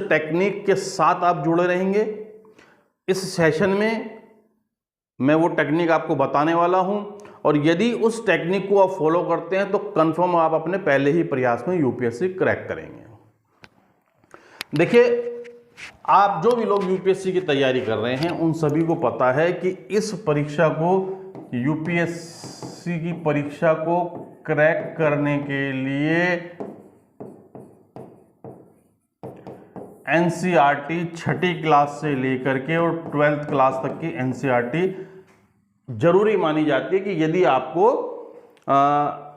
Technique के साथ आप जुड़े रहेंगे। इस सेशन में मैं वो टेक्निक आपको बताने वाला हूं और यदि उस टेक्निक को आप फॉलो करते हैं तो कंफर्म आप अपने पहले ही प्रयास में यूपीएससी क्रैक करेंगे। देखिए, आप जो भी लोग यूपीएससी की तैयारी कर रहे हैं उन सभी को पता है कि इस परीक्षा को, यूपीएससी की परीक्षा को क्रैक करने के लिए एनसीईआरटी छठी क्लास से लेकर के और 12th क्लास तक की एनसीईआरटी जरूरी मानी जाती है कि यदि आपको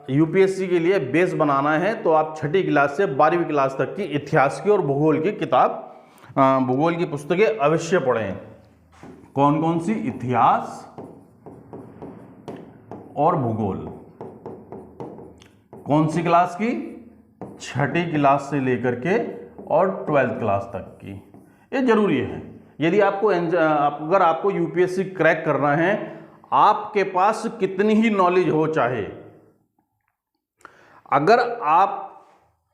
यूपीएससी के लिए बेस बनाना है तो आप छठी क्लास से 12वीं क्लास तक की इतिहास की और भूगोल की किताब, भूगोल की पुस्तकें अवश्य पढ़ें। कौन कौन सी? इतिहास और भूगोल। कौन सी क्लास की? छठी क्लास से लेकर के और 12th क्लास तक की। ये जरूरी है। यदि आपको अगर आपको यूपीएससी क्रैक करना है, आपके पास कितनी ही नॉलेज हो चाहे, अगर आप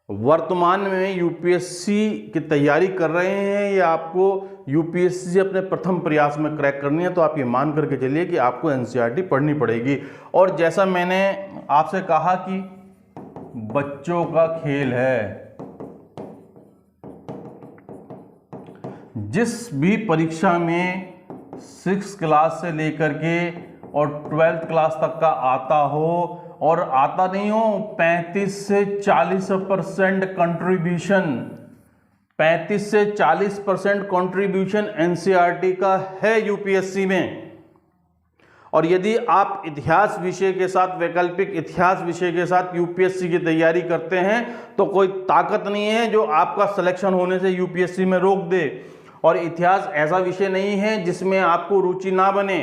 वर्तमान में यूपीएससी की तैयारी कर रहे हैं या आपको यूपीएससी से अपने प्रथम प्रयास में क्रैक करनी है, तो आप ये मान करके चलिए कि आपको एनसीईआरटी पढ़नी पड़ेगी। और जैसा मैंने आपसे कहा कि बच्चों का खेल है, जिस भी परीक्षा में 6th क्लास से लेकर के और 12th क्लास तक का आता हो, और आता नहीं हो 35 से 40% कंट्रीब्यूशन, 35 से 40% कंट्रीब्यूशन एनसीईआरटी का है यूपीएससी में। और यदि आप इतिहास विषय के साथ, वैकल्पिक इतिहास विषय के साथ यूपीएससी की तैयारी करते हैं तो कोई ताकत नहीं है जो आपका सिलेक्शन होने से यूपीएससी में रोक दे। और इतिहास ऐसा विषय नहीं है जिसमें आपको रुचि ना बने।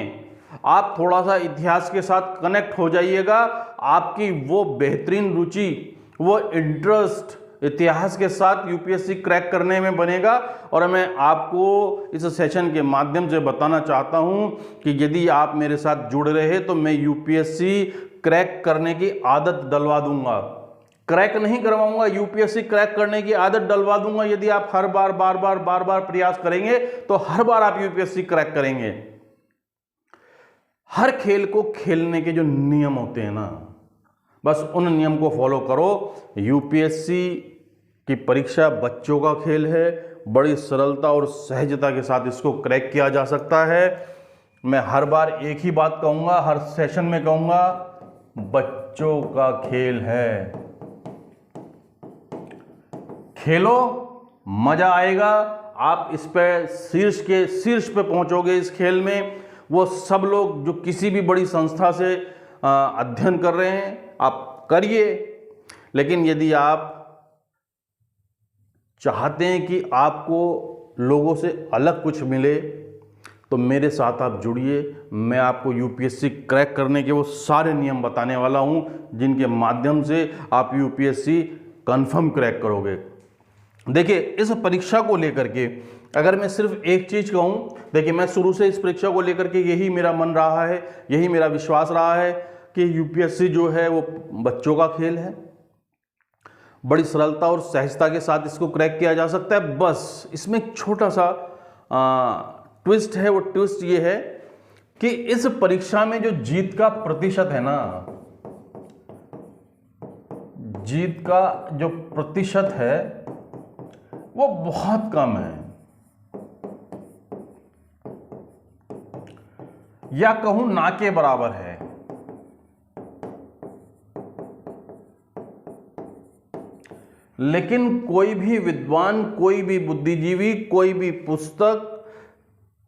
आप थोड़ा सा इतिहास के साथ कनेक्ट हो जाइएगा, आपकी वो बेहतरीन रुचि, वो इंटरेस्ट इतिहास के साथ यूपीएससी क्रैक करने में बनेगा। और मैं आपको इस सेशन के माध्यम से बताना चाहता हूं कि यदि आप मेरे साथ जुड़ रहे तो मैं यूपीएससी क्रैक करने की आदत डलवा दूंगा। क्रैक नहीं करवाऊंगा, यूपीएससी क्रैक करने की आदत डलवा दूंगा। यदि आप हर बार बार बार प्रयास करेंगे तो हर बार आप यूपीएससी क्रैक करेंगे। हर खेल को खेलने के जो नियम होते हैं ना, बस उन नियम को फॉलो करो। यूपीएससी की परीक्षा बच्चों का खेल है। बड़ी सरलता और सहजता के साथ इसको क्रैक किया जा सकता है। मैं हर बार एक ही बात कहूंगा, हर सेशन में कहूंगा, बच्चों का खेल है। खेलो, मजा आएगा। आप इस पे शीर्ष पे पहुंचोगे इस खेल में। वो सब लोग जो किसी भी बड़ी संस्था से अध्ययन कर रहे हैं, आप करिए। लेकिन यदि आप चाहते हैं कि आपको लोगों से अलग कुछ मिले तो मेरे साथ आप जुड़िए। मैं आपको यूपीएससी क्रैक करने के वो सारे नियम बताने वाला हूं जिनके माध्यम से आप यूपीएससी कंफर्म क्रैक करोगे। देखिए, इस परीक्षा को लेकर के अगर मैं सिर्फ एक चीज कहूं, देखिए मैं शुरू से इस परीक्षा को लेकर के यही मेरा मन रहा है, यही मेरा विश्वास रहा है कि यूपीएससी जो है वो बच्चों का खेल है। बड़ी सरलता और सहजता के साथ इसको क्रैक किया जा सकता है। बस इसमें एक छोटा सा ट्विस्ट है। वो ट्विस्ट ये है कि इस परीक्षा में जो जीत का प्रतिशत है ना, जीत का जो प्रतिशत है वो बहुत कम है, या कहूं ना के बराबर है। लेकिन कोई भी विद्वान, कोई भी बुद्धिजीवी, कोई भी पुस्तक,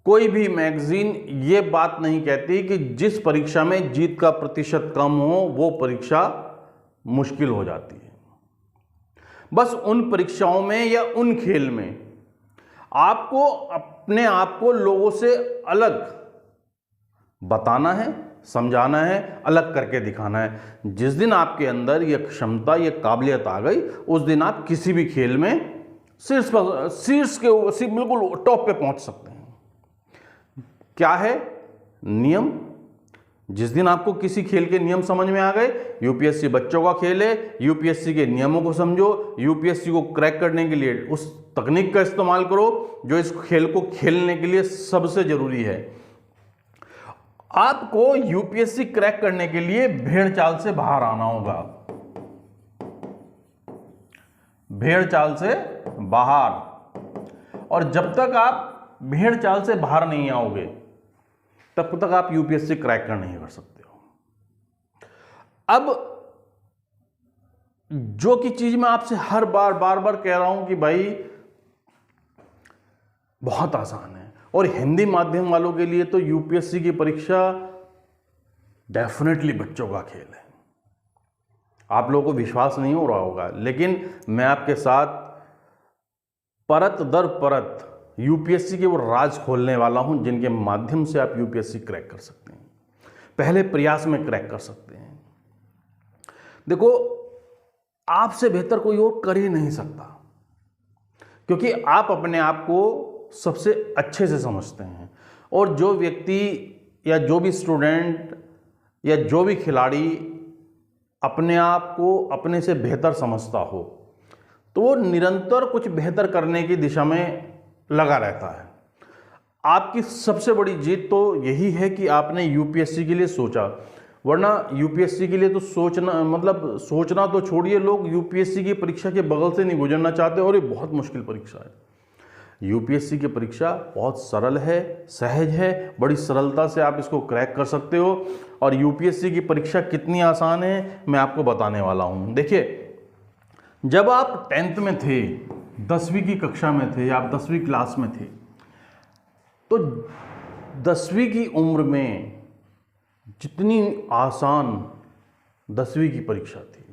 कोई भी मैगजीन ये बात नहीं कहती कि जिस परीक्षा में जीत का प्रतिशत कम हो वो परीक्षा मुश्किल हो जाती है। बस उन परीक्षाओं में या उन खेल में आपको अपने आप को लोगों से अलग बताना है, समझाना है, अलग करके दिखाना है। जिस दिन आपके अंदर यह क्षमता, यह काबिलियत आ गई, उस दिन आप किसी भी खेल में शीर्ष के बिल्कुल टॉप पे पहुंच सकते हैं। क्या है नियम? जिस दिन आपको किसी खेल के नियम समझ में आ गए, यूपीएससी बच्चों का खेल है, यूपीएससी के नियमों को समझो, यूपीएससी को क्रैक करने के लिए उस तकनीक का इस्तेमाल करो जो इस खेल को खेलने के लिए सबसे जरूरी है। आपको यूपीएससी क्रैक करने के लिए भेड़ चाल से बाहर आना होगा, भेड़ चाल से बाहर। और जब तक आप भेड़ चाल से बाहर नहीं आओगे तब तक आप यूपीएससी क्रैक कर नहीं कर सकते हो। अब जो की चीज मैं आपसे हर बार बार कह रहा हूं कि भाई बहुत आसान है, और हिंदी माध्यम वालों के लिए तो यूपीएससी की परीक्षा डेफिनेटली बच्चों का खेल है। आप लोगों को विश्वास नहीं हो रहा होगा, लेकिन मैं आपके साथ परत दर परत यूपीएससी के वो राज खोलने वाला हूं जिनके माध्यम से आप यूपीएससी क्रैक कर सकते हैं, पहले प्रयास में क्रैक कर सकते हैं। देखो, आपसे बेहतर कोई और कर ही नहीं सकता, क्योंकि आप अपने आप को सबसे अच्छे से समझते हैं। और जो व्यक्ति या जो भी स्टूडेंट या जो भी खिलाड़ी अपने आप को अपने से बेहतर समझता हो तो वो निरंतर कुछ बेहतर करने की दिशा में लगा रहता है। आपकी सबसे बड़ी जीत तो यही है कि आपने यूपीएससी के लिए सोचा, वरना यूपीएससी के लिए तो सोचना तो छोड़िए, लोग यूपीएससी की परीक्षा के बगल से नहीं गुजरना चाहते, और ये बहुत मुश्किल परीक्षा है। यूपीएससी की परीक्षा बहुत सरल है, सहज है, बड़ी सरलता से आप इसको क्रैक कर सकते हो। और यूपीएससी की परीक्षा कितनी आसान है मैं आपको बताने वाला हूं। देखिए, जब आप 10th में थे, 10वीं की कक्षा में थे या आप 10वीं क्लास में थे, तो 10वीं की उम्र में जितनी आसान 10वीं की परीक्षा थी,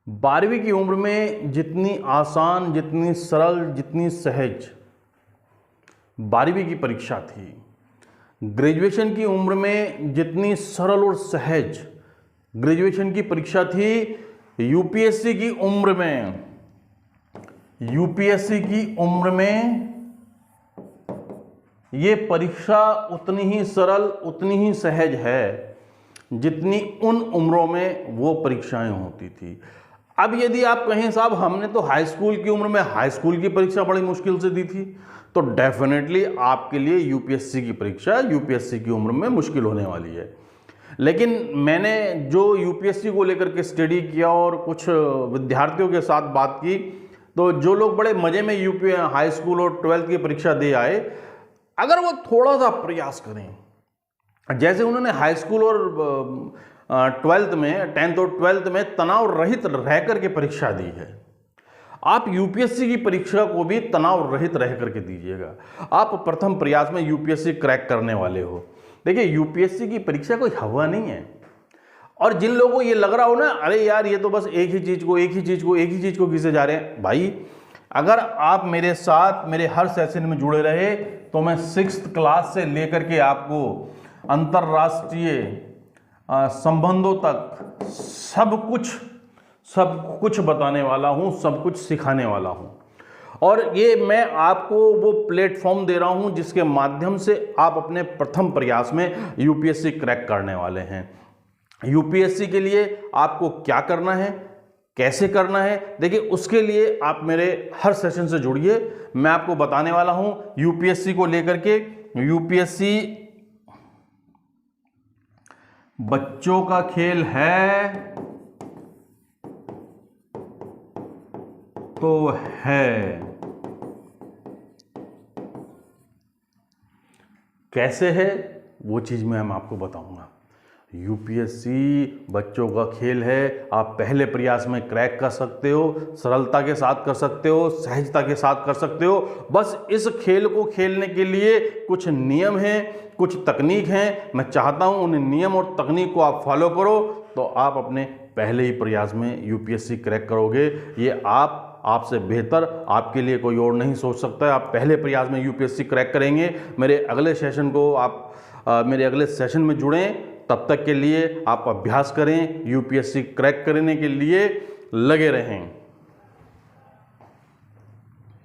12वीं की उम्र में जितनी आसान, जितनी सरल, जितनी सहज 12वीं की परीक्षा थी, ग्रेजुएशन की उम्र में जितनी सरल और सहज ग्रेजुएशन की परीक्षा थी, यूपीएससी की उम्र में ये परीक्षा उतनी ही सरल, उतनी ही सहज है जितनी उन उम्रों में वो परीक्षाएं होती थी। अब यदि आप कहें साहब हमने तो हाई स्कूल की उम्र में हाई स्कूल की परीक्षा बड़ी मुश्किल से दी थी, तो डेफिनेटली आपके लिए यूपीएससी की परीक्षा यूपीएससी की उम्र में मुश्किल होने वाली है। लेकिन मैंने जो यूपीएससी को लेकर के स्टडी किया और कुछ विद्यार्थियों के साथ बात की, तो जो लोग बड़े मजे में यूपी हाई स्कूल और 12th की परीक्षा दे आए, अगर वो थोड़ा सा प्रयास करें, जैसे उन्होंने हाई स्कूल और 12th में 10th और 12th में तनाव रहित रह करके परीक्षा दी है, आप यूपीएससी की परीक्षा को भी तनाव रहित रह करके दीजिएगा। आप प्रथम प्रयास में यूपीएससी क्रैक करने वाले हो। देखिए, यूपीएससी की परीक्षा कोई हवा नहीं है। और जिन लोगों को ये लग रहा हो ना, अरे यार ये तो बस एक ही चीज को घिसे जा रहे हैं, भाई अगर आप मेरे साथ मेरे हर सेशन में जुड़े रहे तो मैं 6th क्लास से लेकर के आपको अंतरराष्ट्रीय संबंधों तक सब कुछ बताने वाला हूं, सब कुछ सिखाने वाला हूं। और ये मैं आपको वो प्लेटफॉर्म दे रहा हूं जिसके माध्यम से आप अपने प्रथम प्रयास में यूपीएससी क्रैक करने वाले हैं। यूपीएससी के लिए आपको क्या करना है, कैसे करना है, देखिए उसके लिए आप मेरे हर सेशन से जुड़िए। मैं आपको बताने वाला हूं यूपीएससी को लेकर के। यूपीएससी बच्चों का खेल है तो है, कैसे है वो चीज मैं आपको बताऊंगा। यूपीएससी बच्चों का खेल है, आप पहले प्रयास में क्रैक कर सकते हो, सरलता के साथ कर सकते हो, सहजता के साथ कर सकते हो। बस इस खेल को खेलने के लिए कुछ नियम हैं, कुछ तकनीक हैं। मैं चाहता हूं उन नियम और तकनीक को आप फॉलो करो तो आप अपने पहले ही प्रयास में यूपीएससी क्रैक करोगे। ये आपसे बेहतर आपके लिए कोई और नहीं सोच सकता है। आप पहले प्रयास में यूपीएससी क्रैक करेंगे। मेरे अगले सेशन में जुड़ें। तब तक के लिए आप अभ्यास करें, यूपीएससी क्रैक करने के लिए लगे रहें।